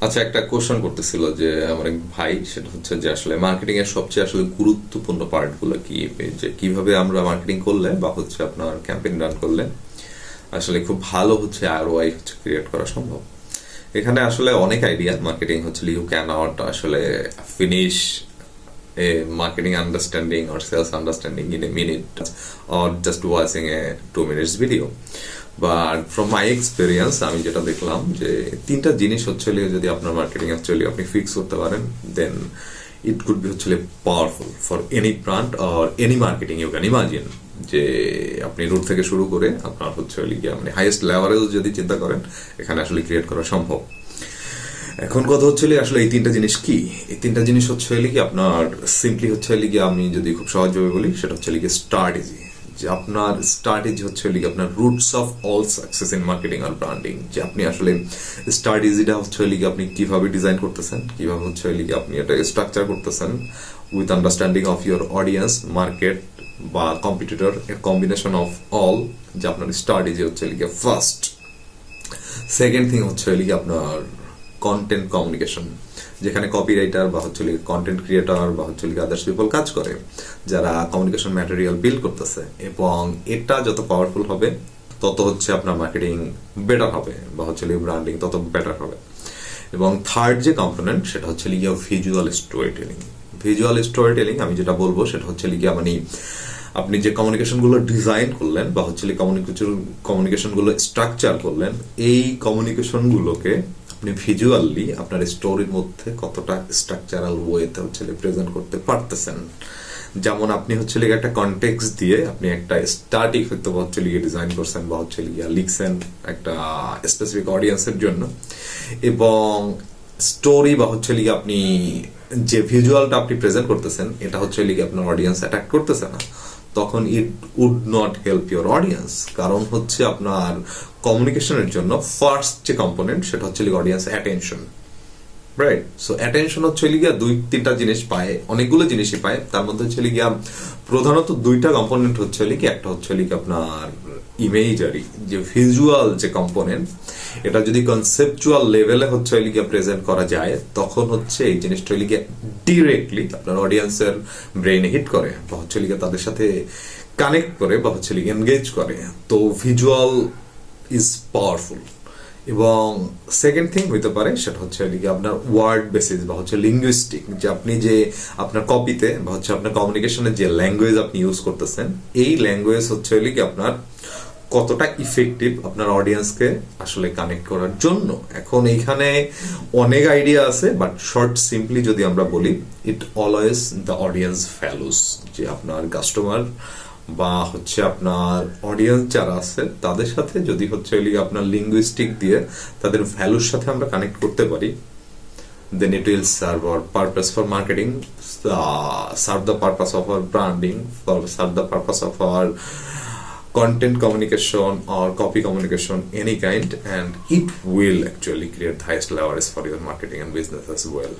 আচ্ছা, একটা কোশ্চেন করতেছিল যে আমার এক ভাই, সেটা হচ্ছে যে আসলে মার্কেটিং এর সবচেয়ে আসলে গুরুত্বপূর্ণ পার্ট গুলো কি, যে কিভাবে আমরা মার্কেটিং করলে বা হচ্ছে আপনার ক্যাম্পেইন রান করলে আসলে খুব ভালো হচ্ছে আরওআই হচ্ছে ক্রিয়েট করা সম্ভব। এখানে আসলে অনেক আইডিয়া। মার্কেটিং হচ্ছে ইউ ক্যান নট আসলে finish a marketing understanding or sales understanding in a minute or just watching a 2 minutes video. But from my experience আমি যেটা দেখলাম যে তিনটা জিনিস হচ্ছে যদি আপনার মার্কেটিং অ্যাকচুয়ালি আপনি ফিক্স করতে পারেন, দেন ইট কুড বি হচ্ছে powerful for any brand or any marketing you can imagine. যে আপনি রুট থেকে শুরু করে আপনার হচ্ছে মানে হাইয়েস্ট লেভেল যদি চিন্তা করেন, এখানে আসলে ক্রিয়েট করা সম্ভব। এখন কথা হচ্ছে আসলে এই তিনটা জিনিস কি। এই তিনটা জিনিস হচ্ছে কি আপনার সিম্পলি হচ্ছে কি, আমি যদি খুব সহজভাবে বলি, সেটা হচ্ছে কি স্ট্র্যাটেজি। যে আপনার স্ট্র্যাটেজি হচ্ছে কি আপনার roots of all success in marketing আর ব্র্যান্ডিং। যে আপনি আসলে স্ট্র্যাটেজিটা হচ্ছে কি আপনি কিভাবে ডিজাইন করতেছেন, কিভাবে হচ্ছে কি আপনি এটা স্ট্রাকচার করতেছেন with understanding of your audience, market বা competitor, a combination of all. যে আপনার স্ট্র্যাটেজি হচ্ছে কি ফার্স্ট। সেকেন্ড থিং হচ্ছে কি আপনার কন্টেন্ট কমিউনিকেশন, যেখানে কপিরাইটার বা হচ্ছে কন্টেন্ট ক্রিয়েটর বা হচ্ছে আদার্স পিপল কাজ করে, যারা কমিউনিকেশন ম্যাটেরিয়াল বিল্ড করতেছে। এবং এটা যত পাওয়ারফুল হবে তত হচ্ছে আপনার মার্কেটিং বেটার হবে বা হচ্ছে ব্র্যান্ডিং তত বেটার হবে। এবং থার্ড যে কম্পোনেন্ট, সেটা হচ্ছে লিগিয়া visual storytelling. Visual storytelling আমি যেটা বলবো সেটা হচ্ছে লিগিয়া মানে আপনি যে কমিউনিকেশন গুলো ডিজাইন করলেন বা হচ্ছে কমিউনিকেশন গুলো স্ট্রাকচার করলেন, এই কমিউনিকেশন গুলোকে আপনি ভিজুয়ালি আপনার স্টোরির মধ্যে কতটা স্ট্রাকচারাল ওয়েতে হচ্ছে প্রেজেন্ট করতে পারতেছেন। যেমন আপনি হচ্ছে একটা কনটেক্সট দিয়ে আপনি একটা স্ট্যাটিক হয়তো হচ্ছে ডিজাইন করছেন বা হচ্ছে লিখছেন একটা স্পেসিফিক অডিয়েন্সের জন্য, এবং স্টোরি বা হচ্ছে আপনি যে ভিজুয়ালটা আপনি প্রেজেন্ট করতেছেন এটা হচ্ছে আপনার অডিয়েন্স অ্যাট্রাক্ট করতেছে না, তখন it would not help your audience. কারণ হচ্ছে আপনার কমিউনিকেশনের জন্য ফার্স্ট যে কম্পোনেন্ট সেটা হচ্ছে audience attention, right? So attention হচ্ছে গিয়া 2-3টা জিনিস পায়, অনেকগুলো জিনিসই পায়। তার মধ্যে হচ্ছে গিয়া প্রধানত 2টা কম্পোনেন্ট হচ্ছে কি, একটা হচ্ছে আপনার ইমেজারি, যে ভিজুয়াল যে কম্পোনেন্ট, এটা যদি কনসেপচুয়াল লেভেলে হচ্ছে গিয়া প্রেজেন্ট করা যায়, তখন হচ্ছে এই জিনিসটা গিয়া ডিরেক্টলি আপনার অডিয়েন্সের ব্রেইনে হিট করে বা হচ্ছে গিয়া তাদের সাথে কানেক্ট করে বা হচ্ছে এনগেজ করে। তো ভিজুয়াল ইজ পাওয়ারফুল। এবং সেকেন্ড থিং হইতে পারে সেটা হচ্ছে আপনার ওয়ার্ড বেসিস বা হচ্ছে লিঙ্গুইস্টিক, যে আপনি যে আপনার কপিতে বা হচ্ছে আপনার কমিউনিকেশনের যে ল্যাঙ্গুয়েজ আপনি ইউজ করতেছেন, এই ল্যাঙ্গুয়েজ হচ্ছে কি আপনার কতটা ইফেক্টিভ আপনার অডিয়েন্সকে আসলে কানেক্ট করার জন্য। এখন এইখানে অনেক আইডিয়া আছে, বাট শর্ট সিম্পলি যদি আমরা বলি, ইট অলওয়েজ দ্য অডিয়েন্স ভ্যালুস। যে আপনার কাস্টমার বা হচ্ছে আপনার অডিয়েন্স যারা আছে তাদের সাথে যদি হচ্ছে আপনার লিঙ্গুইস্টিক দিয়ে তাদের ভ্যালুর সাথে আমরা কানেক্ট করতে পারি, then it will serve our purpose for marketing, serve the purpose of our branding, serve the purpose of our content communication or copy communication, any kind, and it will actually create the highest leverage for your marketing and business as well.